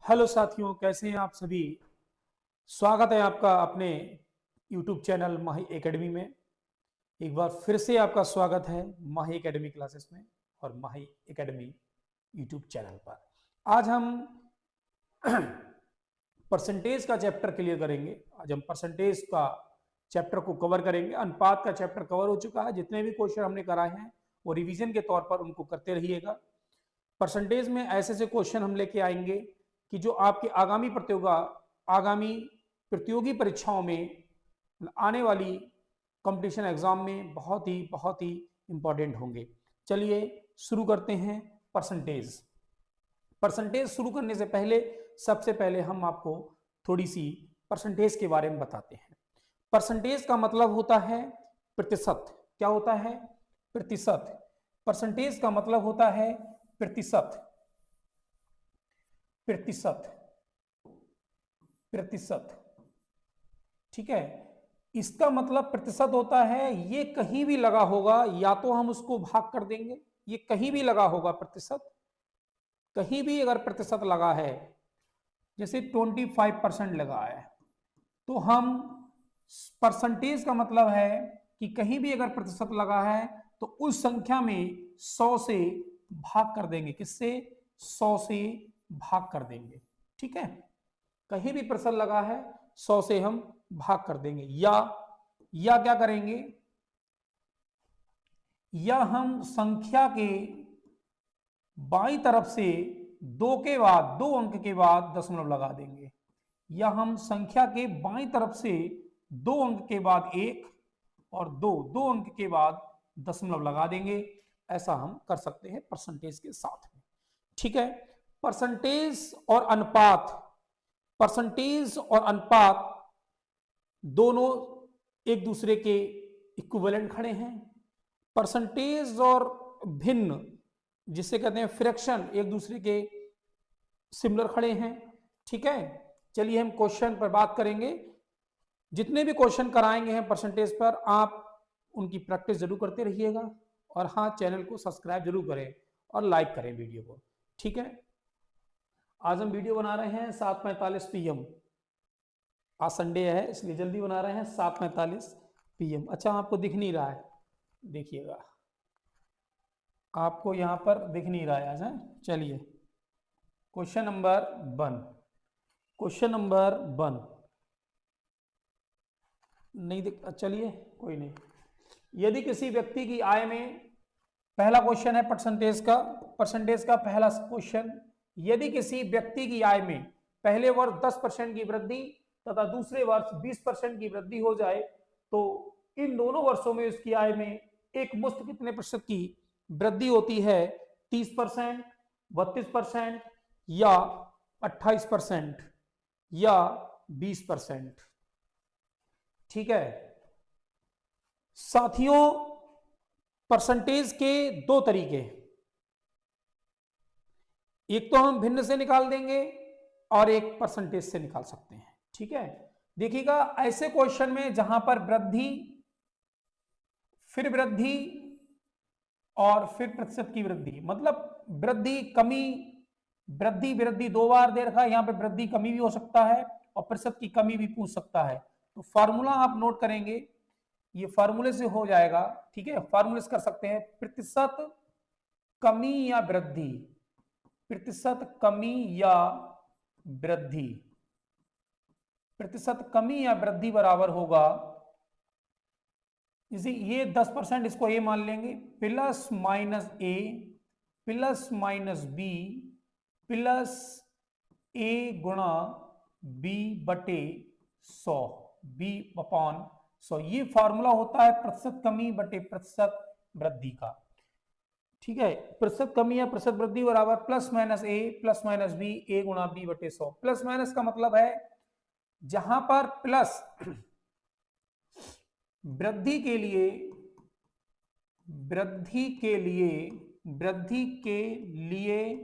Hello साथियों, कैसे हैं आप सभी। स्वागत है आपका अपने YouTube चैनल माही एकेडमी में। एक बार फिर से आपका स्वागत है माही एकेडमी क्लासेस में और माही एकेडमी YouTube चैनल पर। आज हम परसेंटेज का चैप्टर क्लियर करेंगे। आज हम परसेंटेज का चैप्टर को कवर करेंगे। अनुपात का चैप्टर कवर हो चुका है। जितने भी क्वेश्चन हमने कराए हैं वो रिवीजन के तौर पर उनको करते रहिएगा। परसेंटेज में ऐसे ऐसे क्वेश्चन हम लेके आएंगे कि जो आपके आगामी प्रतियोगी परीक्षाओं में आने वाली कंपटीशन एग्जाम में बहुत ही इंपॉर्टेंट होंगे। चलिए शुरू करते हैं। परसेंटेज परसेंटेज शुरू करने से पहले सबसे पहले हम आपको थोड़ी सी परसेंटेज के बारे में बताते हैं। परसेंटेज का मतलब होता है प्रतिशत। क्या होता है? प्रतिशत। परसेंटेज का मतलब होता है प्रतिशत। प्रतिशत प्रतिशत ठीक है। इसका मतलब प्रतिशत होता है ये कहीं भी लगा होगा, या तो हम उसको भाग कर देंगे, ये कहीं भी लगा होगा प्रतिशत। कहीं भी अगर प्रतिशत लगा है, जैसे 25% लगा है, तो हम परसेंटेज का मतलब है कि कहीं भी अगर प्रतिशत लगा है तो उस संख्या में 100 से भाग कर देंगे। किससे? 100 से भाग कर देंगे। ठीक है, कहीं भी प्रतिशत लगा है 100 से हम भाग कर देंगे। या क्या करेंगे? या हम संख्या के बाईं तरफ से दो अंक के बाद दशमलव लगा देंगे। या हम संख्या के बाईं तरफ से दो अंक के बाद एक और दो अंक के बाद दशमलव लगा देंगे। ऐसा हम कर सकते हैं परसेंटेज के साथ में। ठीक है। परसेंटेज और अनुपात परसेंटेज और अनुपात दोनों एक दूसरे के इक्विवेलेंट खड़े हैं। परसेंटेज और भिन्न, जिसे कहते हैं फ्रैक्शन, एक दूसरे के सिमिलर खड़े हैं। ठीक है, चलिए हम क्वेश्चन पर बात करेंगे। जितने भी क्वेश्चन कराएंगे हैं परसेंटेज पर, आप उनकी प्रैक्टिस जरूर करते रहिएगा। और हाँ, चैनल को सब्सक्राइब जरूर करें और लाइक करें वीडियो को। ठीक है, आज हम वीडियो बना रहे हैं 7:45 PM। आज संडे है इसलिए जल्दी बना रहे हैं। 7:45 PM। अच्छा, आपको दिख नहीं रहा है, देखिएगा, आपको यहां पर दिख नहीं रहा है आज। है, चलिए क्वेश्चन नंबर 1। क्वेश्चन नंबर 1 नहीं दिख, चलिए कोई नहीं। यदि किसी व्यक्ति की आय में, पहला क्वेश्चन है परसेंटेज का पहला क्वेश्चन। यदि किसी व्यक्ति की आय में पहले वर्ष 10% की वृद्धि तथा दूसरे वर्ष 20% की वृद्धि हो जाए, तो इन दोनों वर्षों में उसकी आय में एक मुश्त कितने प्रतिशत की वृद्धि होती है? 30%, 32% या 28% या 20%। ठीक है साथियों, परसेंटेज के दो तरीके, एक तो हम भिन्न से निकाल देंगे और एक परसेंटेज से निकाल सकते हैं। ठीक है, देखिएगा, ऐसे क्वेश्चन में जहां पर वृद्धि, फिर वृद्धि और फिर प्रतिशत की वृद्धि, मतलब वृद्धि कमी, वृद्धि वृद्धि दो बार दे रखा है, यहां पे वृद्धि कमी भी हो सकता है और प्रतिशत की कमी भी पूछ सकता है। तो फार्मूला आप नोट करेंगे, ये फार्मूले से हो जाएगा। ठीक है, फार्मूले से कर सकते हैं। प्रतिशत कमी या वृद्धि, प्रतिशत कमी या वृद्धि, प्रतिशत कमी या वृद्धि बराबर होगा, जैसे ये 10%, इसको ए मान लेंगे, plus minus a plus minus b plus ए गुणा बी बटे 100, बी अपॉन 100। ये फॉर्मूला होता है प्रतिशत कमी बटे प्रतिशत वृद्धि का। ठीक है, प्रतिशत कमी या प्रतिशत वृद्धि बराबर plus minus a plus minus B ए गुणा बी बटे 100। प्लस माइनस का मतलब है जहां पर प्लस वृद्धि के लिए, वृद्धि के लिए, वृद्धि के लिए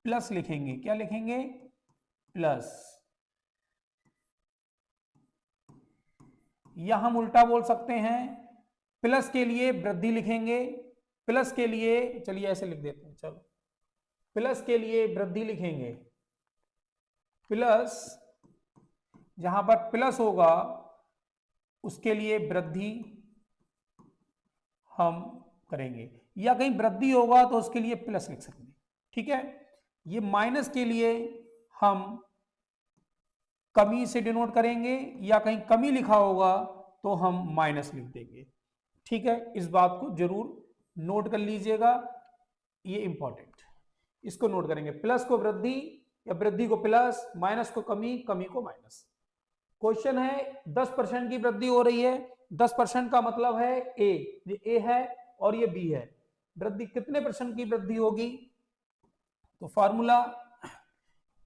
प्लस लिखेंगे। क्या लिखेंगे? प्लस। या हम उल्टा बोल सकते हैं, प्लस के लिए वृद्धि लिखेंगे, प्लस के लिए, चलिए ऐसे लिख देते हैं, चलो प्लस के लिए वृद्धि लिखेंगे प्लस, जहां पर प्लस होगा उसके लिए वृद्धि हम करेंगे, या कहीं वृद्धि होगा तो उसके लिए प्लस लिख सकते हैं। ठीक है, ये माइनस के लिए हम कमी से डिनोट करेंगे, या कहीं कमी लिखा होगा तो हम माइनस लिख देंगे। ठीक है, इस बात को जरूर नोट कर लीजिएगा, ये इंपॉर्टेंट, इसको नोट करेंगे। प्लस को वृद्धि या वृद्धि को प्लस, माइनस को कमी, कमी को माइनस। क्वेश्चन है 10% की वृद्धि हो रही है, 10% का मतलब है ए, ये ए है और ये बी है। वृद्धि कितने परसेंट की वृद्धि होगी? तो फॉर्मूला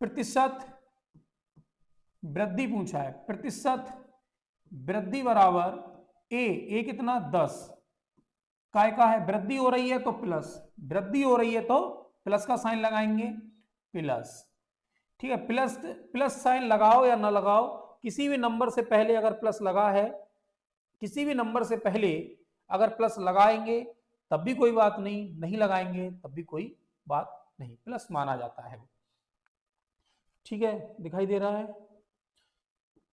प्रतिशत वृद्धि पूछा है, प्रतिशत वृद्धि बराबर ए कितना 10, काय का है, वृद्धि हो रही है तो प्लस, वृद्धि हो रही है तो प्लस का साइन लगाएंगे, प्लस। ठीक है, प्लस प्लस साइन लगाओ या ना लगाओ, किसी भी नंबर से पहले अगर प्लस लगा है, किसी भी नंबर से पहले अगर प्लस लगाएंगे तब भी कोई बात नहीं, नहीं लगाएंगे तब भी कोई बात नहीं, प्लस माना जाता है। ठीक है, दिखाई दे रहा है?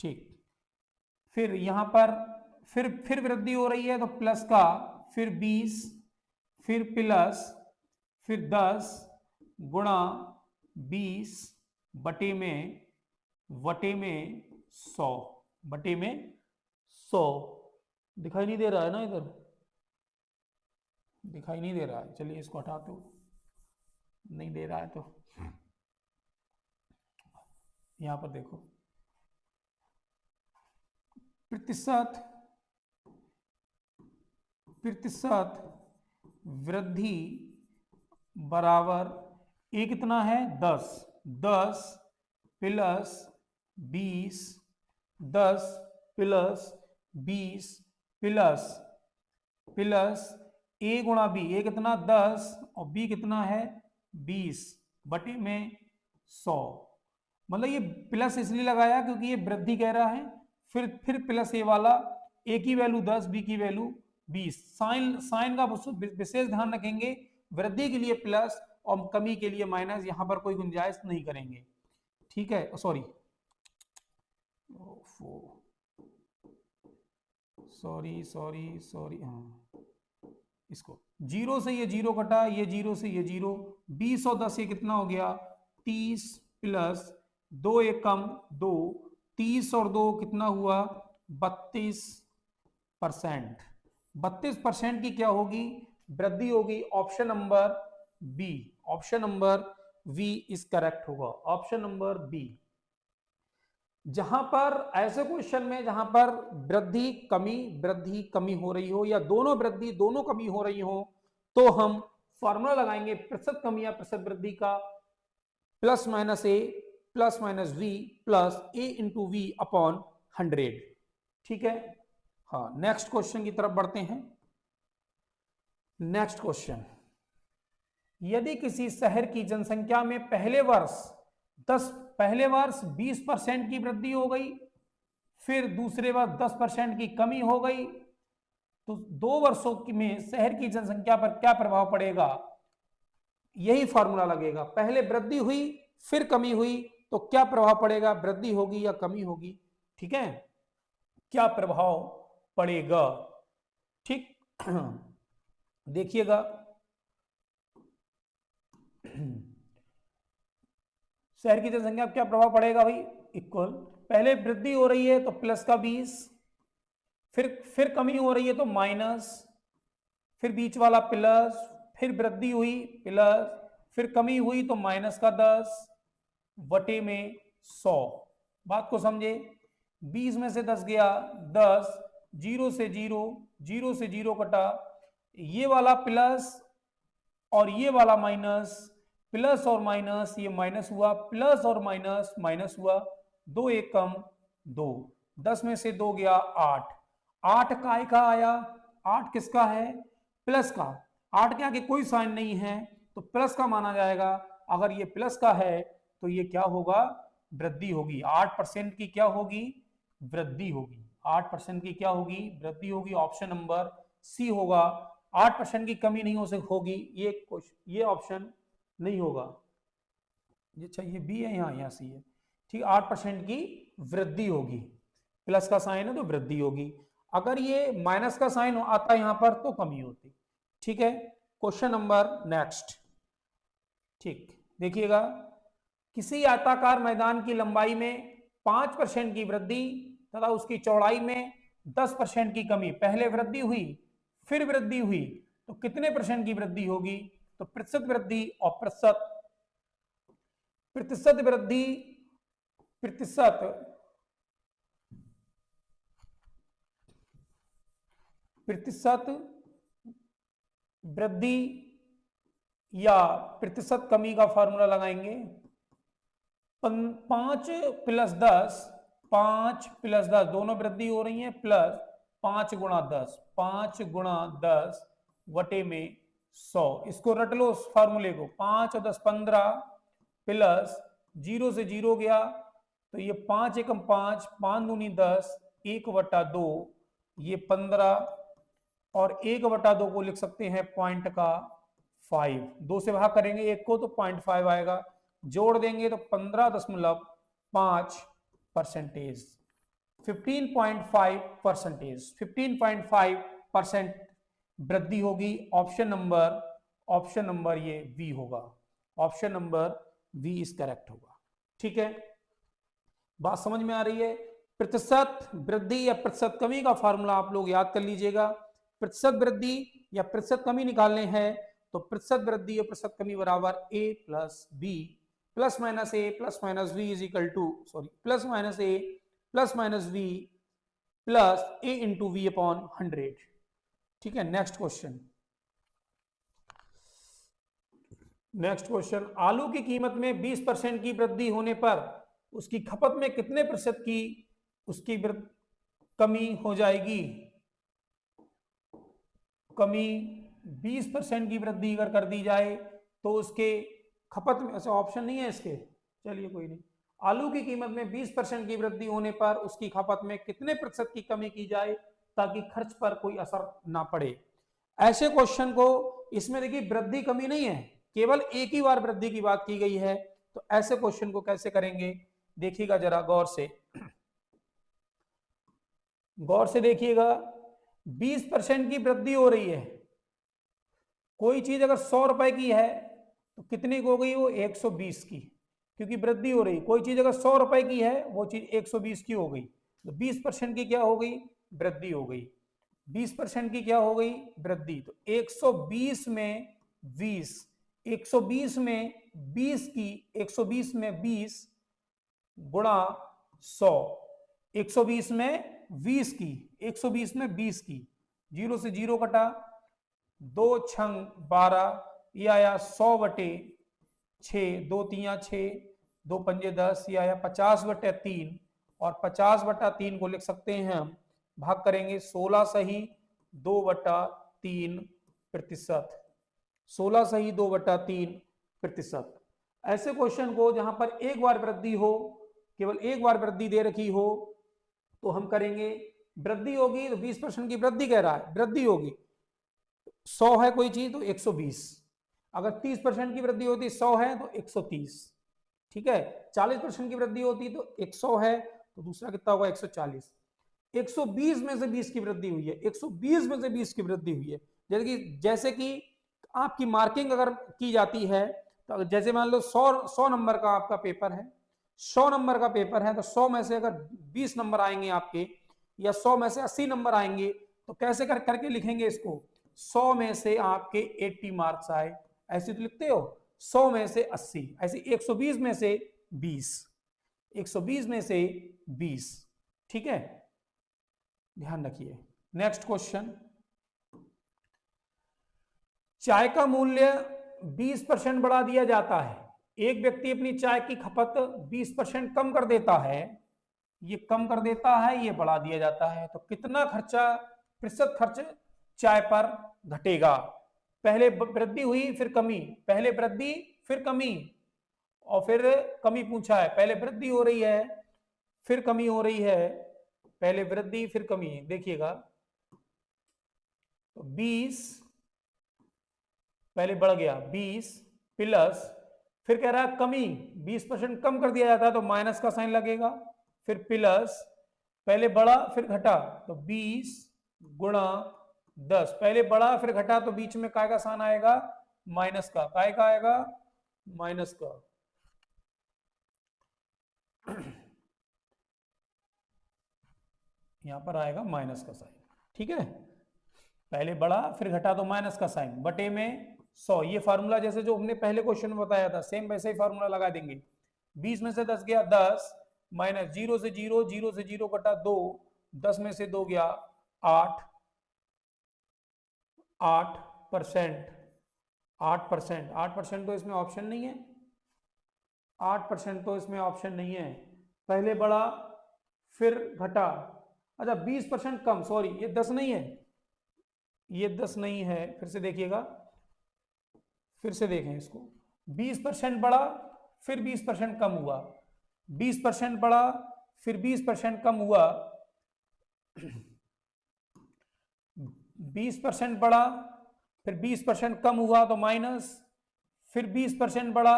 ठीक, फिर यहां पर फिर वृद्धि हो रही है तो प्लस का, फिर 20, फिर प्लस, फिर 10 गुणा 20 बटे में 100, बटे में 100। दिखाई नहीं दे रहा है ना? इधर दिखाई नहीं दे रहा है, चलिए इसको हटाते हो, नहीं दे रहा है तो यहां पर देखो, प्रतिशत वृद्धि बराबर ए कितना है 10, 10 प्लस 20, 10 प्लस 20 प्लस प्लस ए गुणा बी, ए कितना 10 और बी कितना है 20 बटे में 100। मतलब ये प्लस इसलिए लगाया क्योंकि ये वृद्धि कह रहा है, फिर प्लस ए वाला, ए की वैल्यू 10, बी की वैल्यू 20। साइन का विशेष ध्यान रखेंगे, वृद्धि के लिए प्लस और कमी के लिए माइनस, यहां पर कोई गुंजाइश नहीं करेंगे। ठीक है, सॉरी सॉरी सॉरी सॉरी, हाँ, इसको जीरो से ये जीरो कटा, ये जीरो से ये जीरो, 20 और 10 ये कितना हो गया 30 प्लस 2 एक कम 2, 30 और 2 कितना हुआ 32%। 32% की क्या होगी वृद्धि होगी, option number B, option number B is correct होगा, ऑप्शन नंबर बी। जहां पर ऐसे क्वेश्चन में जहां पर वृद्धि कमी हो रही हो, या दोनों वृद्धि दोनों कमी हो रही हो, तो हम फॉर्मूला लगाएंगे प्रतिशत कमी या प्रतिशत वृद्धि का, plus minus a plus minus v plus a into v upon 100। ठीक है, हाँ, नेक्स्ट क्वेश्चन की तरफ बढ़ते हैं। नेक्स्ट क्वेश्चन, यदि किसी शहर की जनसंख्या में पहले वर्ष 20% की वृद्धि हो गई, फिर दूसरे वर्ष 10% की कमी हो गई, तो 2 वर्षों में शहर की जनसंख्या पर क्या प्रभाव पड़ेगा? यही फॉर्मूला लगेगा, पहले वृद्धि हुई फिर कमी हुई तो क्या प्रभाव पड़ेगा, वृद्धि होगी या कमी होगी? ठीक है, क्या प्रभाव पड़ेगा? ठीक, देखिएगा, शहर की जनसंख्या क्या प्रभाव पड़ेगा भाई, इक्वल, पहले वृद्धि हो रही है तो प्लस का 20, फिर कमी हो रही है तो माइनस, फिर बीच वाला प्लस, फिर वृद्धि हुई प्लस, फिर कमी हुई तो माइनस का 10 बटे में 100। बात को समझे, 20 में से 10 गया 10, 0 से 0, 0 से 0 कटा, ये वाला प्लस और ये वाला माइनस, प्लस और माइनस, ये माइनस हुआ, प्लस और माइनस माइनस हुआ, 2 एक कम 2, 10 में से 2 गया 8, 8 काय का आया, 8 किसका है प्लस का, 8 के आगे कोई साइन नहीं है तो प्लस का माना जाएगा। अगर ये प्लस का है तो ये क्या होगा, वृद्धि होगी, 8% की क्या होगी, वृद्धि होगी, 8% की क्या होगी, वृद्धि होगी, ऑप्शन नंबर सी होगा। 8% की कमी नहीं हो होगी, ये ऑप्शन नहीं होगा। अच्छा, ये बी है, यहाँ सी है, ठीक, 8% की वृद्धि होगी, प्लस का साइन है तो वृद्धि होगी, अगर ये माइनस का साइन आता है यहां पर तो कमी होती। ठीक है, क्वेश्चन नंबर नेक्स्ट। ठीक, देखिएगा, किसी आयताकार मैदान की लंबाई में 5% की वृद्धि तथा उसकी चौड़ाई में 10% की कमी, पहले वृद्धि हुई फिर वृद्धि हुई तो कितने परसेंट की वृद्धि होगी? तो प्रतिशत वृद्धि और प्रतिशत वृद्धि, प्रतिशत प्रतिशत वृद्धि या प्रतिशत कमी का फॉर्मूला लगाएंगे। 5 + 10, 5 + 10 दोनों वृद्धि हो रही है, प्लस 5 × 10, 5 × 10 वटे में 100, इसको रट लो उस फार्मूले को। 5 और 10 15, प्लस 0 से 0 गया तो ये 5 एकम 5, 5 दूनी 10, 1/2, ये 15 और 1/2 को लिख सकते हैं पॉइंट का 5, 2 से भाग करेंगे एक को तो 0.5 आएगा, जोड़ देंगे तो 15.5%, 15.5%, 15.5% वृद्धि होगी। ऑप्शन नंबर ये बी होगा, option number B is correct होगा। ठीक है, बात समझ में आ रही है? प्रतिशत वृद्धि या प्रतिशत कमी का फार्मूला आप लोग याद कर लीजिएगा। प्रतिशत वृद्धि या प्रतिशत कमी निकालने हैं तो प्रतिशत वृद्धि और प्रतिशत कमी बराबर a + b +- a +- b is equal to, sorry, +- a +- b plus a into v upon 100। ठीक है, नेक्स्ट क्वेश्चन। नेक्स्ट क्वेश्चन, आलू की कीमत में 20% की वृद्धि होने पर उसकी खपत में कितने प्रतिशत की उसकी कमी हो जाएगी? कमी 20% की वृद्धि अगर कर दी जाए तो उसके खपत में, ऐसा ऑप्शन नहीं है इसके, चलिए कोई नहीं। आलू की कीमत में 20% की वृद्धि होने पर उसकी खपत में कितने प्रतिशत की कमी की जाए ताकि खर्च पर कोई असर ना पड़े? ऐसे क्वेश्चन को, इसमें देखिए वृद्धि कमी नहीं है, केवल एक ही बार वृद्धि की बात की गई है, तो ऐसे क्वेश्चन को कैसे करेंगे देखिएगा जरा गौर से, गौर से देखिएगा। 20% की वृद्धि हो रही है, कोई चीज अगर 100 रुपए की है तो कितने की हो गई? वो 120 की, क्योंकि वृद्धि हो रही। कोई चीज अगर 100 रुपए की है वो चीज 120 की हो गई, तो 20% की क्या हो गई? वृद्धि हो गई। 20% की क्या हो गई? वृद्धि। तो 120 में 20, 120 में 20 की, 120 में 20 गुणा 100, 120 में 20 की, 120 में 20 की, 0 से 0 कटा, 2 छंग 12, ये आया 100/6, 2 तियां 6, 2 पंजे 10, ये आया 50/3, और 50/3 को लिख सकते हैं हम, भाग करेंगे 16 सही 2/3%, 16 सही 2/3%। ऐसे क्वेश्चन को जहां पर एक बार वृद्धि हो, केवल एक बार वृद्धि दे रखी हो, तो हम करेंगे, वृद्धि होगी तो 20% की वृद्धि कह रहा है, वृद्धि होगी, 100 है कोई चीज तो 120, अगर 30% की वृद्धि होती, 100 है तो 130, ठीक है, 40% की वृद्धि होती तो 100 है तो दूसरा कितना होगा? 140। 120 में से 20 की वृद्धि हुई है, 120 में से 20 की वृद्धि हुई है। जैसे कि आपकी मार्किंग अगर की जाती है तो जैसे मान लो 100 नंबर का आपका पेपर है, 100 नंबर का पेपर है, तो 100 में से अगर 20 नंबर आएंगे आपके, या 100 में से 80 नंबर आएंगे, तो कैसे करके लिखेंगे इसको? 100 में से आपके 80 मार्क्स आए, ऐसे तो लिखते हो, 100 में से 80, ऐसे 120 में से 20, 120 में से 20। ठीक है, ध्यान रखिए। नेक्स्ट क्वेश्चन, चाय का मूल्य 20% बढ़ा दिया जाता है, एक व्यक्ति अपनी चाय की खपत 20% कम कर देता है, ये कम कर देता है, ये बढ़ा दिया जाता है, तो कितना खर्चा, प्रतिशत खर्च चाय पर घटेगा? पहले वृद्धि हुई फिर कमी, पहले वृद्धि फिर कमी, और फिर कमी पूछा है, पहले वृद्धि हो रही है फिर कमी हो रही है, पहले वृद्धि फिर कमी। देखिएगा, तो 20 पहले बढ़ गया, 20 प्लस फिर कह रहा है कमी 20% कम कर दिया जाता है तो माइनस का साइन लगेगा, फिर प्लस, पहले बढ़ा फिर घटा तो 20 गुणा 10, पहले बढ़ा फिर घटा तो बीच में काय का साइन आएगा, माइनस का, काय का आएगा, माइनस का। यहां पर आएगा माइनस का साइन, ठीक है, पहले बढ़ा फिर घटा तो माइनस का साइन, बटे में 100, ये फार्मूला जैसे जो हमने पहले क्वेश्चन में बताया था सेम वैसे ही फार्मूला लगा देंगे। 20 में से 10 गया 10, माइनस 0 से 0, 0 से 0 कटा 2, 10 में से 2 गया 8, 8%, 8%, 8% तो इसमें ऑप्शन नहीं है, 8% तो इसमें ऑप्शन नहीं है, पहले बढ़ा फिर घटा, अच्छा 20% कम, सॉरी ये 10 नहीं है, ये 10 नहीं है, फिर से देखिएगा, फिर से देखें इसको, 20% बढ़ा फिर 20% कम हुआ, 20% बढ़ा फिर 20% कम हुआ, 20% बढ़ा फिर 20% कम हुआ तो माइनस, फिर 20% बढ़ा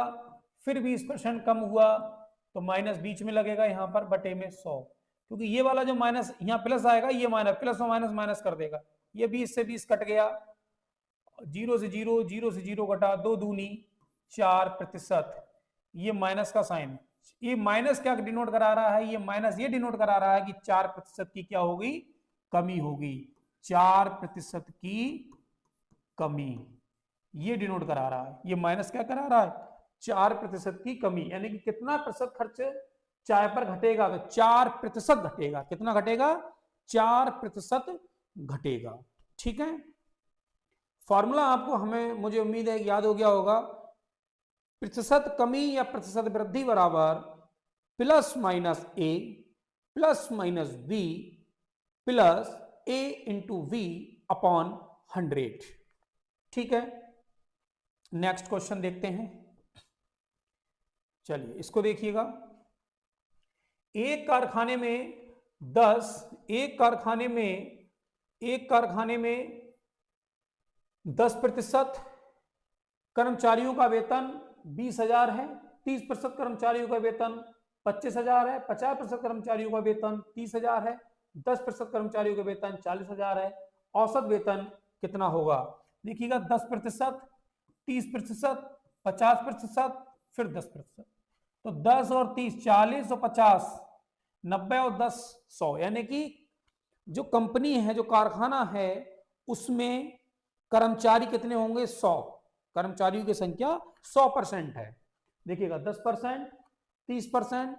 फिर 20% कम हुआ तो माइनस बीच में लगेगा यहां पर बटे में 100, क्योंकि ये वाला जो माइनस यहां प्लस आएगा, ये माइनस, प्लस और माइनस माइनस कर देगा, ये 20 से 20 कट गया, 0 से 0, 0 से 0 कटा, 2 दूनी 4%, ये माइनस का साइन, ये माइनस क्या डिनोट करा रहा है, ये माइनस ये डिनोट करा रहा है कि 4% की क्या होगी, कमी होगी, 4% की कमी, ये डिनोट करा रहा है, ये माइनस क्या करा रहा है, 4% की कमी, यानी कि कितना प्रतिशत खर्च चाय पर घटेगा, तो 4% घटेगा, कितना घटेगा, 4% घटेगा, ठीक है। फॉर्मूला आपको हमें मुझे उम्मीद है याद हो गया होगा, प्रतिशत कमी या प्रतिशत वृद्धि बराबर plus minus a plus minus b plus a into v upon 100, ठीक है। नेक्स्ट क्वेश्चन देखते हैं, चलिए इसको देखिएगा, एक कारखाने में 10, एक कारखाने में 10% कर्मचारियों का वेतन 20,000 है, 30% कर्मचारियों का वेतन 25,000 है, 50% कर्मचारियों का वेतन 30,000 है, 10% कर्मचारियों का वेतन 40,000 है, औसत वेतन कितना होगा, देखिएगा 10%, 30%, 50%, फिर 10%, तो 10 और 30 40 और 50 90 और 10 100, यानी कि जो कंपनी है, जो कारखाना है, उसमें कर्मचारी कितने होंगे, 100, कर्मचारियों की संख्या 100% है, देखिएगा 10%, 30%,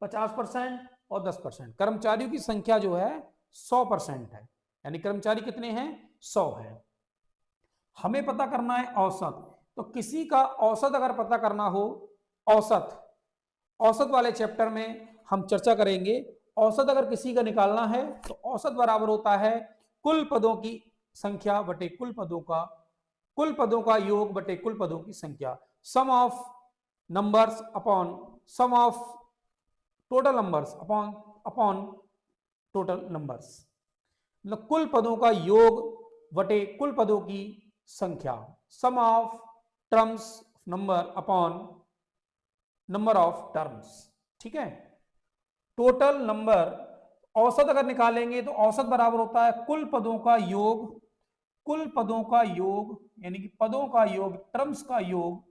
50% और 10%, कर्मचारियों की संख्या जो है 100% है, यानी कर्मचारी कितने हैं, 100 है। हमें पता करना है औसत, तो किसी का औसत अगर पता करना हो, औसत वाले चैप्टर में हम चर्चा करेंगे, औसत अगर किसी का निकालना है तो औसत बराबर होता है कुल पदों की संख्या बटे कुल पदों का योग बटे कुल पदों की संख्या, sum of numbers upon sum of total numbers upon total numbers, मतलब कुल पदों का योग बटे कुल पदों की संख्या, sum of terms number upon number of terms, ठीक है। टोटल नंबर, औसत अगर निकालेंगे तो औसत बराबर होता है कुल पदों का योग, यानी कि पदों का योग, टर्म्स का योग,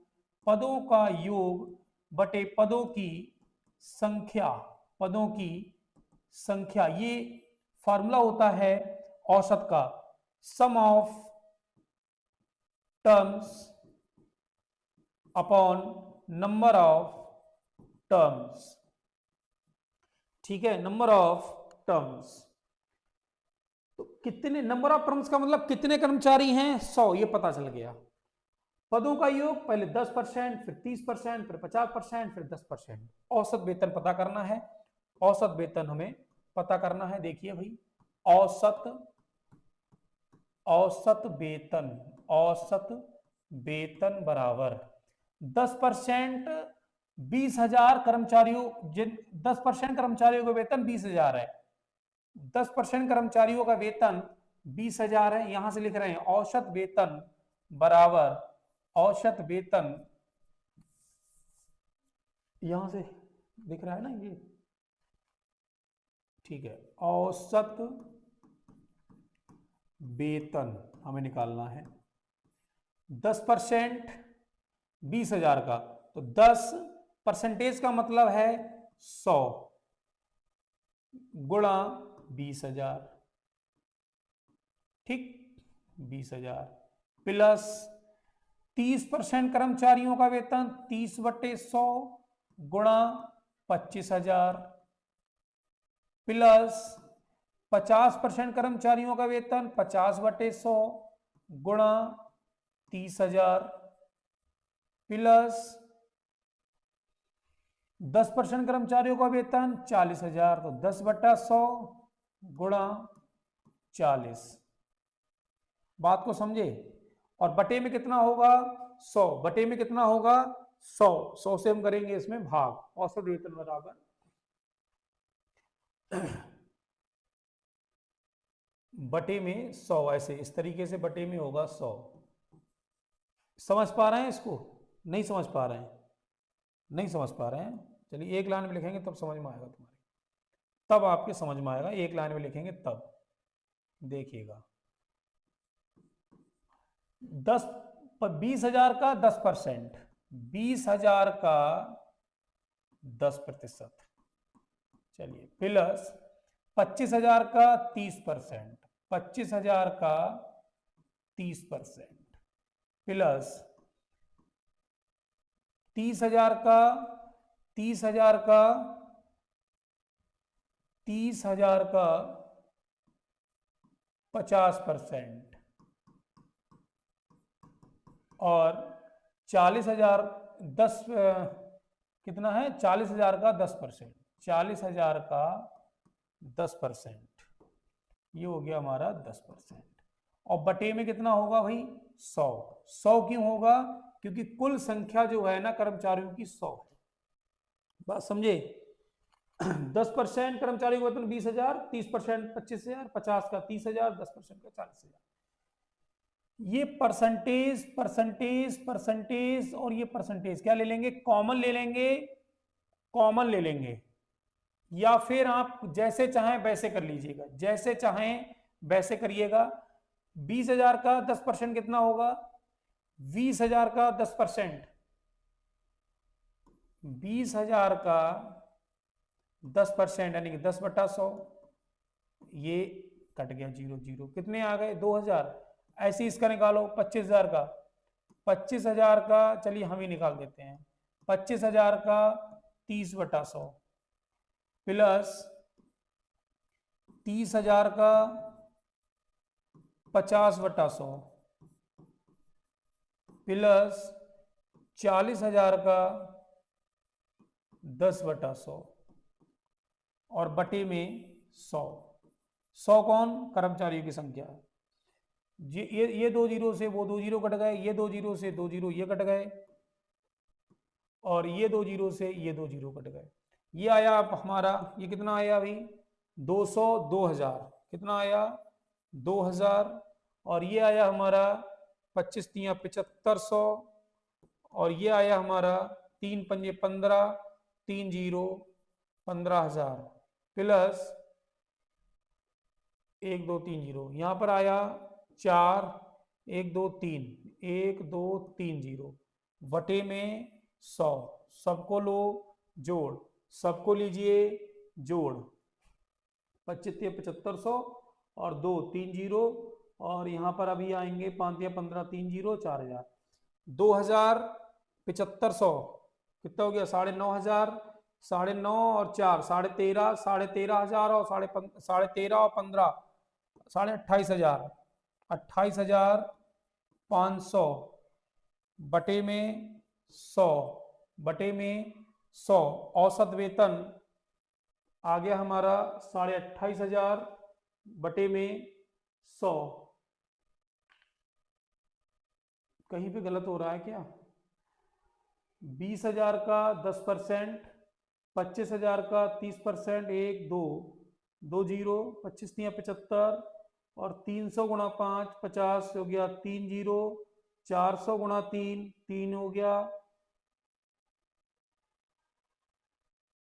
पदों का योग बटे पदों की संख्या, ये फार्मूला होता है औसत का, sum of terms upon number of terms, ठीक है, नंबर ऑफ टर्म्स, तो कितने नंबर ऑफ टर्म्स का मतलब कितने कर्मचारी हैं, 100, ये पता चल गया। पदों का योग पहले 10%, फिर 30%, फिर 50%, फिर 10%। औसत वेतन पता करना है, औसत वेतन हमें पता करना है, देखिए भाई, औसत वेतन बराबर 10%, 20,000 कर्मचारियों, 10% कर्मचारियों का वेतन 20,000 है, 10% कर्मचारियों का वेतन 20,000 है, यहां से लिख रहे हैं औसत वेतन बराबर औसत वेतन यहां से दिख रहा है ना ये, ठीक है। औसत वेतन हमें निकालना है 10%, 20,000 का, तो 10% का मतलब है 100 गुणा 20,000, ठीक, 20,000 प्लस 30% कर्मचारियों का वेतन 30/100 गुणा 25,000 प्लस 50% कर्मचारियों का वेतन 50/100 गुणा 30,000 प्लस 10% कर्मचारियों का वेतन 40,000, तो 10/100 गुणा 40। बात को समझे? और बटे में कितना होगा? 100, बटे में कितना होगा? 100, 100 से हम करेंगे इसमें भाग, औसत वेतन बराबर बटे में 100, ऐसे इस तरीके से बटे में होगा 100। समझ पा रहे हैं इसको? नहीं समझ पा रहे हैं? नहीं समझ पा रहे हैं, चलिए एक लाइन में लिखेंगे तब समझ में आएगा तुम्हारे, तब आपके समझ में आएगा, एक लाइन में लिखेंगे तब। देखिएगा 20,000 का 10%, 20,000 का 10%, चलिए, प्लस 25,000 का 30%, 25,000 का 30%, प्लस 30,000 का 30,000 का 30,000 का 50%, और 40,000 10 कितना है? 40,000 का 10%, 40,000 का 10%, ये हो गया हमारा 10%। और बटे में कितना होगा भाई? 100। 100 क्यों होगा? क्योंकि कुल संख्या जो है ना कर्मचारियों की 100 है। बात समझे? 10% कर्मचारी का वेतन 20,000, 30% 25,000, 50 का 30,000, 10% का 40,000। ये परसेंटेज परसेंटेज परसेंटेज और ये परसेंटेज क्या ले लेंगे? कॉमन ले लेंगे, कॉमन ले लेंगे, या फिर आप जैसे चाहें वैसे कर लीजिएगा, जैसे चाहें वैसे करिएगा। 20,000 का 10% कितना होगा? 20,000 का 10%, 20,000 का 10% यानी कि 10/100, ये कट गया 0 0, कितने आ गए? 2,000। ऐसे इसका निकालो 25,000 का, 25,000 का चलिए हम ही निकाल देते हैं, 25,000 का 30/100 प्लस 30,000 का 50/100 प्लस 40,000 का 10/100 और बटे में 100। 100 कौन? कर्मचारियों की संख्या। ये 2 जीरो से वो 2 जीरो कट गए, ये 2 जीरो से 2 जीरो ये कट गए, और ये 2 जीरो से ये 2 जीरो कट गए। ये आया हमारा, ये कितना आया भाई? 200, 2,000, कितना आया? 2,000, और ये आया हमारा 25 तिया 7500, और ये आया हमारा 3 पंजे 15, 3 जीरो 15,000 प्लस 1 2 3 जीरो, यहां पर आया 4 1 2 3 1 2 3 जीरो बटे में 100। सबको लो जोड़, सबको लीजिए जोड़, 25 7500 और 2 3 जीरो, और यहां पर अभी आएंगे 5 या 15 3 जीरो 4,000, 2,7500 कितना हो गया? 9,500, 9,500 और 4 13,500, 13,500 और 13,500 और 15 28,000, 28,500 बटे में 100, बटे में 100। औसत वेतन आ गया हमारा 28,500 बटे में 100। कहीं पे गलत हो रहा है क्या? 20,000 का 10%, 25,000 का 30%, 1 2 2 जीरो, 25 तिया 75 और 300 गुणा 5 50 हो गया, 3 जीरो, 400 गुणा 3 3 हो गया,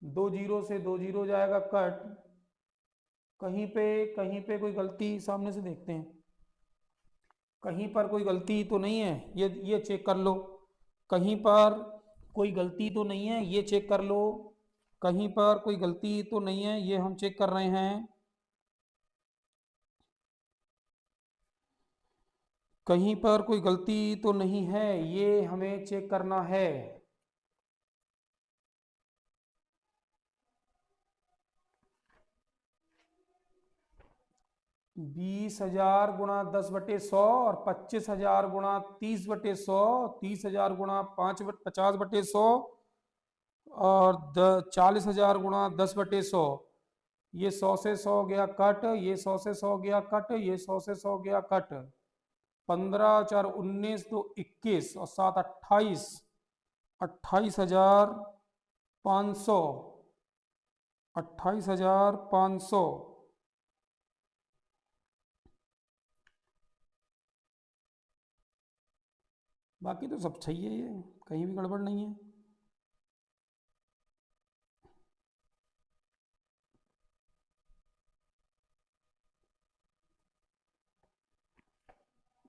2 जीरो से 2 जीरो जाएगा कट। कहीं पे कोई गलती, सामने से देखते हैं, कहीं पर कोई गलती तो नहीं है, ये चेक कर लो। कहीं पर कोई गलती तो नहीं है, ये चेक कर लो। कहीं पर कोई गलती तो नहीं है, ये हम चेक कर रहे हैं। कहीं पर कोई गलती तो नहीं है, ये हमें चेक करना है। 20,000 गुणा 10/100 और 25,000 गुणा 30/100, 30,000 गुणा 50/100 और 40,000 गुणा 10/100। ये 100 से 100 गया कट, ये 100 से 100 गया कट, ये 100 से 100 गया कट। 15 4 19 2 21 और 7 28, 28,500, 28,500। बाकी तो सब सही है, ये कहीं भी गड़बड़ नहीं है।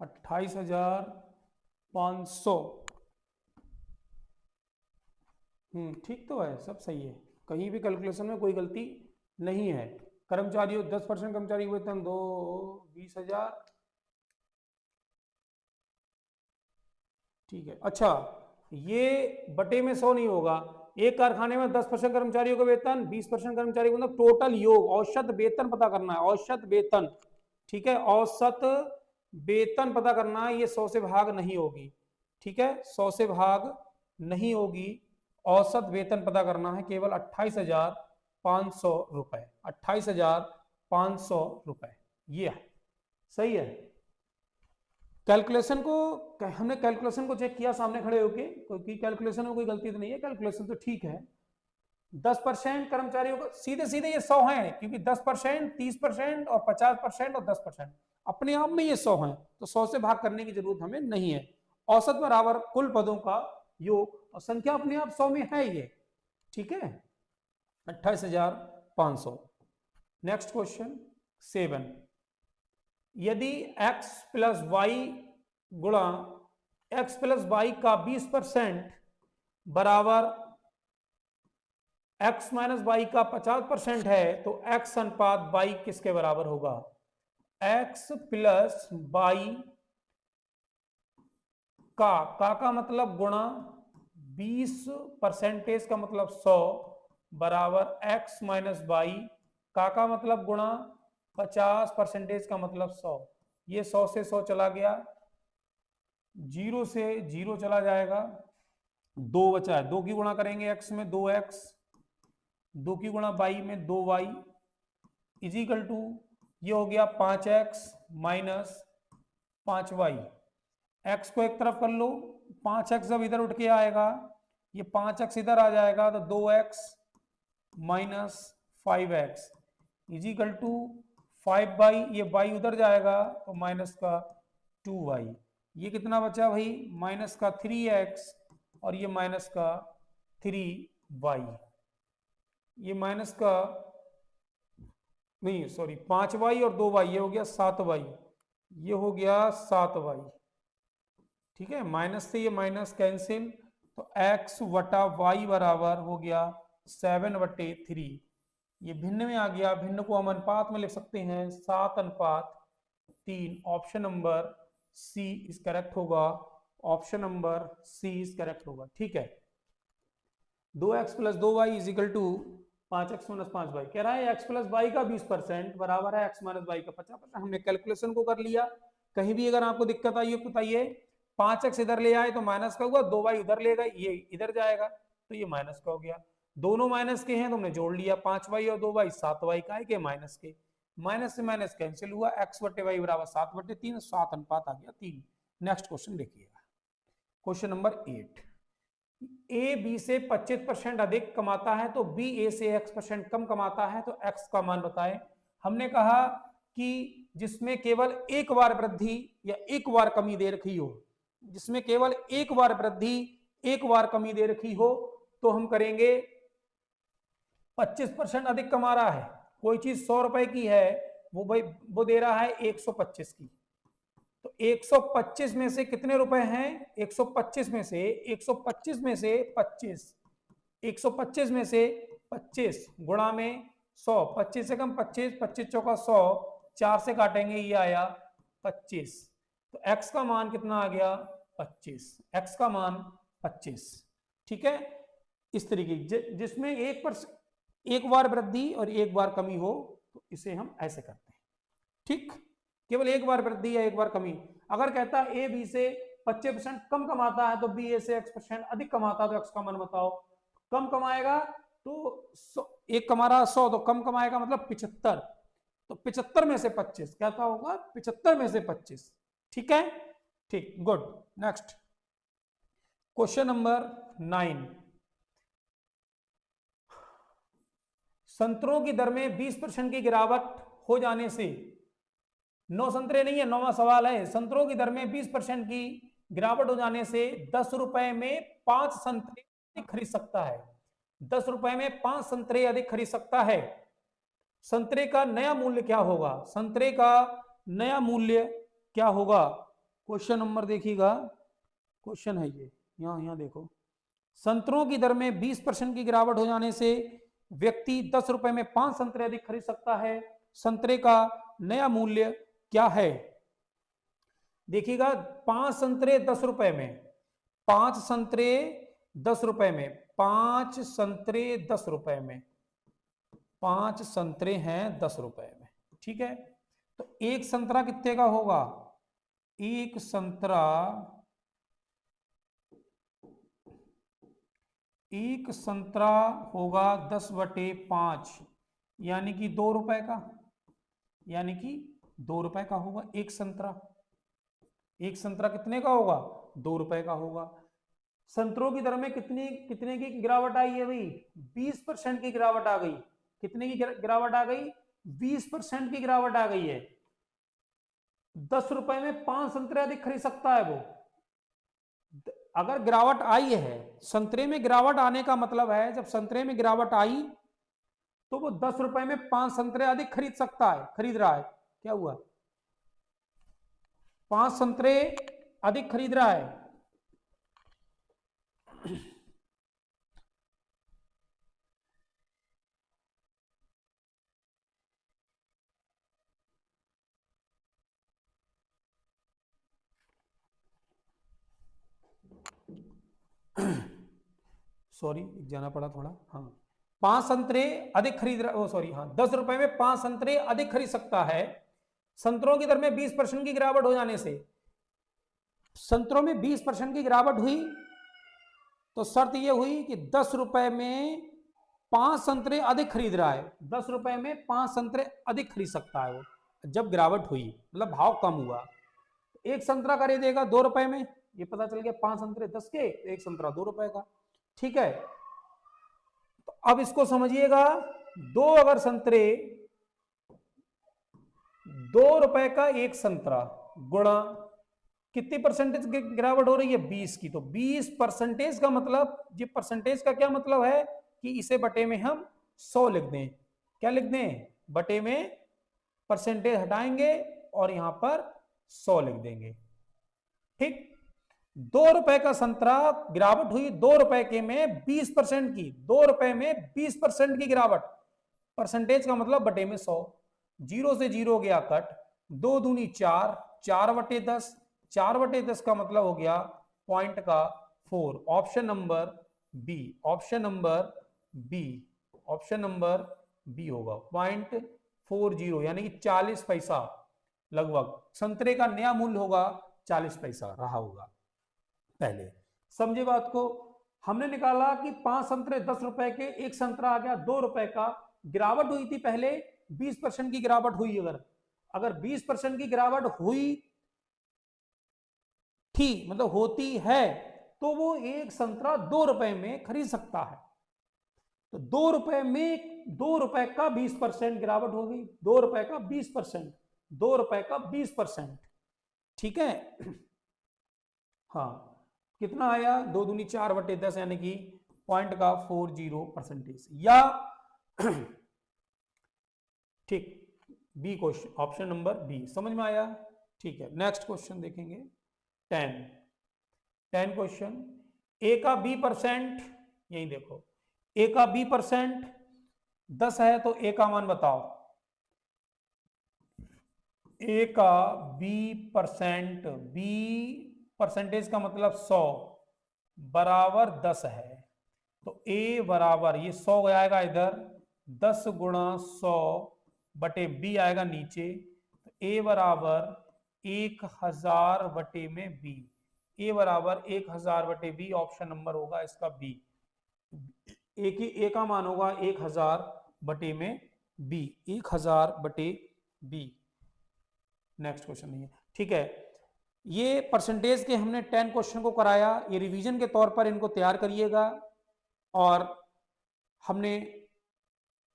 28,500। ठीक तो है, सब सही है, कहीं भी कैलकुलेशन में कोई गलती नहीं है। कर्मचारियों 10% कर्मचारी वेतन दो 20,000। ठीक है। अच्छा, ये बटे में 100 नहीं होगा। एक कारखाने में 10% कर्मचारियों का वेतन, 20% कर्मचारी को, मतलब टोटल योग, औसत वेतन पता करना है, औसत वेतन। ठीक है, औसत वेतन पता करना है, ये 100 से भाग नहीं होगी। ठीक है, 100 से भाग नहीं होगी। औसत वेतन पता करना है, केवल 28,500 रुपए, 28,500 रुपए, ये है। सही है। कैलकुलेशन को, हमने कैलकुलेशन को चेक किया सामने खड़े होके, क्योंकि कैलकुलेशन में कोई गलती तो नहीं है, कैलकुलेशन तो ठीक है। 10% कर्मचारियों को सीधे सीधे ये 100 है, क्योंकि 10%, 30% और 50% और 10% अपने आप में ये 100 है, तो 100 से भाग करने की जरूरत हमें नहीं है। औसत बराबर कुल पदों का योग, और संख्या अपने आप 100 में है ये। ठीक है, 28,500। Next question 7। यदि x प्लस वाई गुणा x प्लस वाई का 20% बराबर x माइनस वाई का 50% है, तो x अनुपात y किसके बराबर होगा? x प्लस वाई का मतलब गुणा 20% का मतलब 100 बराबर x माइनस वाई का मतलब गुणा 50% का मतलब 100। ये 100 से 100 चला गया, 0 से 0 चला जाएगा, 2 बचा है, 2 की गुणा करेंगे x में 2x, 2 की गुणा y में 2y इजिकल टू, ये हो गया 5x माइनस 5y। x को एक तरफ कर लो, 5x जब इधर उठ के आएगा, ये 5x इधर आ जाएगा, तो 2x minus 5x is equal to 5y, ये y उधर जाएगा तो माइनस का 2y। ये कितना बचा भाई? माइनस का 3x और ये माइनस का 3y। ये माइनस का नहीं, सॉरी, 5y और 2y, ये हो गया 7y, ये हो गया 7y। ठीक है, माइनस से ये माइनस कैंसिल, तो x वटा y बराबर हो गया 7/3। ये भिन्न में आ गया, भिन्न को हम अनुपात में लिख सकते हैं 7:3। Option number C is correct होगा, option number C is correct होगा। ठीक है, 2x plus 2y is equal to 5x minus 5y। कह रहा है x प्लस y का 20% बराबर है x माइनस y का 50%। हमने कैलकुलेशन को कर लिया। कहीं भी अगर आपको दिक्कत आई हो बताइए। 5x इधर ले आए तो माइनस का हुआ, 2y उधर ले गए, ये इधर जाएगा तो ये माइनस का हो गया। दोनों माइनस के हैं तो हमने जोड़ लिया, 5y और 2y 7y का है के माइनस के, माइनस से माइनस कैंसिल हुआ, x बटे वाई बराबर 7/3, 7 अनुपात आ गया 3। नेक्स्ट क्वेश्चन देखिएगा, क्वेश्चन नंबर 8। ए बी से 25% अधिक कमाता है तो बी ए से x% कम कमाता है, तो x का मान बताएं। हमने कहा कि जिसमें केवल एक बार वृद्धि या एक बार कमी दे रखी हो, जिसमें केवल एक बार वृद्धि एक बार कमी दे रखी हो, तो हम करेंगे 25% अधिक कमा रहा है, कोई चीज 100 रुपए की है, वो भाई वो दे रहा है 125 की, तो 125 में से कितने रुपए हैं, 125 में से 125 में से 25, 125 में से 25 गुणा में 100, 25 से कम 25, 25 चौका 100, 4 से काटेंगे ये आया 25, तो x का मान कितना आ गया 25, x का मान 25। ठीक है, इस तरीके जिसमें एक बार वृद्धि और एक बार कमी हो तो इसे हम ऐसे करते हैं। ठीक, केवल एक बार वृद्धि या एक बार कमी। अगर कहता है ए बी से 25% कम कमाता है तो बी ए से x% अधिक कमाता है तो x का मान बताओ। कम कमाएगा तो एक कमा रहा 100 तो कम कमाएगा मतलब 75, तो 75 में से 25 कहता होगा 75 में से 25। ठीक है, ठीक, गुड। नेक्स्ट क्वेश्चन नंबर 9, संतरों की दर में 20% की गिरावट हो जाने से, 9 संतरे नहीं है, 9वां सवाल है, संतरों की दर में 20% की गिरावट हो जाने से 10 रुपए में 5 संतरे अधिक खरीद सकता है, 10 रुपए में 5 संतरे अधिक खरीद सकता है। संतरे का नया मूल्य क्या होगा, संतरे का नया मूल्य क्या होगा? क्वेश्चन नंबर देखिएगा, क्वेश्चन है ये, यहां देखो, संतरों की दर में 20% की गिरावट हो जाने से व्यक्ति 10 रुपए में 5 संतरे अधिक खरीद सकता है, संतरे का नया मूल्य क्या है? देखिएगा, 5 संतरे 10 रुपए में, 5 संतरे 10 रुपए में, 5 संतरे 10 रुपए में, 5 संतरे हैं 10 रुपए में। ठीक है, तो एक संतरा कितने का होगा? एक संतरा, एक संतरा होगा 10/5, यानी कि 2 रुपए का, यानी कि 2 रुपए का होगा एक संतरा। एक संतरा कितने का होगा? 2 रुपए का होगा। संतरों की दर में कितनी कितने की गिरावट आई है भाई? 20% की गिरावट आ गई। कितने की गिरावट आ गई? 20% की गिरावट आ गई है। 10 रुपए में 5 संतरे अधिक खरीद सकता है वो। अगर गिरावट आई है, संतरे में गिरावट आने का मतलब है जब संतरे में गिरावट आई तो वो 10 रुपए में 5 संतरे अधिक खरीद सकता है, खरीद रहा है। क्या हुआ? 5 संतरे अधिक खरीद रहा है। सॉरी, जाना पड़ा थोड़ा। हाँ, 5 संतरे अधिक खरीद रहा, सॉरी, हाँ, 10 रुपए में 5 संतरे अधिक खरीद सकता है। संतरों की दर में 20% की गिरावट हो जाने से, संतरों में 20% की गिरावट हुई तो शर्त यह हुई कि 10 रुपए में 5 संतरे अधिक खरीद रहा है। 10 रुपए में 5 संतरे अधिक खरीद सकता है वो, जब गिरावट हुई मतलब भाव कम हुआ। एक संतरा खरीदेगा 2 रुपए में, ये पता चल गया 5 संतरे 10 के, एक संतरा 2 रुपए का। ठीक है, तो अब इसको समझिएगा, दो अगर संतरे, 2 रुपए का एक संतरा गुणा कितनी परसेंटेज गिरावट हो रही है? 20 की। तो 20% का मतलब, ये परसेंटेज का क्या मतलब है कि इसे बटे में हम 100 लिख दें। क्या लिख दें? बटे में परसेंटेज हटाएंगे और यहां पर 100 लिख देंगे। ठीक, 2 रुपए का संतरा गिरावट हुई 2 रुपए के में 20% की, 2 रुपए में 20% की गिरावट, परसेंटेज का मतलब बटे में 100, 0 से 0 गया कट, 2 दूनी 4, 4/10, 4/10 का मतलब हो गया पॉइंट का 4। Option number B, option number B, option number B होगा 0.40, यानी कि 40 पैसा लगभग संतरे का नया मूल्य होगा, 40 पैसा रहा होगा पहले। समझे बात को? हमने निकाला कि 5 संतरे 10 रुपए के, एक संतरा आ गया 2 रुपए का। गिरावट हुई थी पहले, 20% की गिरावट हुई। अगर 20% की गिरावट हुई थी, मतलब होती है, तो वो एक संतरा 2 रुपए में खरीद सकता है। तो 2 रुपए में 2 रुपए का 20% गिरावट हो गई, 2 रुपए का 20%, 2 रुपए का 20%। ठीक है, हाँ, कितना आया? 2 दूनी 4/10, यानी कि पॉइंट का 40%। या ठीक, B question, option number B समझ में आया। ठीक है, नेक्स्ट क्वेश्चन देखेंगे 10 क्वेश्चन। ए का बी परसेंट, यही देखो, ए का बी परसेंट 10 है तो ए का मान बताओ। ए का बी परसेंट, बी परसेंटेज का मतलब 100 बराबर 10 है, तो ए बराबर ये 100 आएगा इधर, 10 गुणा 100 बटे बी आएगा नीचे, तो ए बराबर 1000 बटे में बी, ए बराबर 1000 बटे बी, ऑप्शन नंबर होगा इसका बी। ए का मान होगा 1000 बटे में बी, 1000 बटे बी। नेक्स्ट क्वेश्चन नहीं है, ठीक है। ये परसेंटेज के हमने 10 क्वेश्चन को कराया, ये रिवीजन के तौर पर इनको तैयार करिएगा। और हमने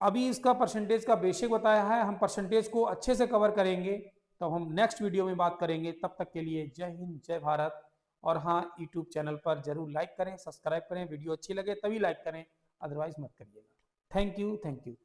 अभी इसका परसेंटेज का बेसिक बताया है, हम परसेंटेज को अच्छे से कवर करेंगे, तो हम नेक्स्ट वीडियो में बात करेंगे। तब तक के लिए जय हिंद, जय भारत। और हाँ, यूट्यूब चैनल पर जरूर लाइक करें, सब्सक्राइब करें, वीडियो अच्छी लगे तभी लाइक करें, अदरवाइज मत करिएगा। Thank you, thank you.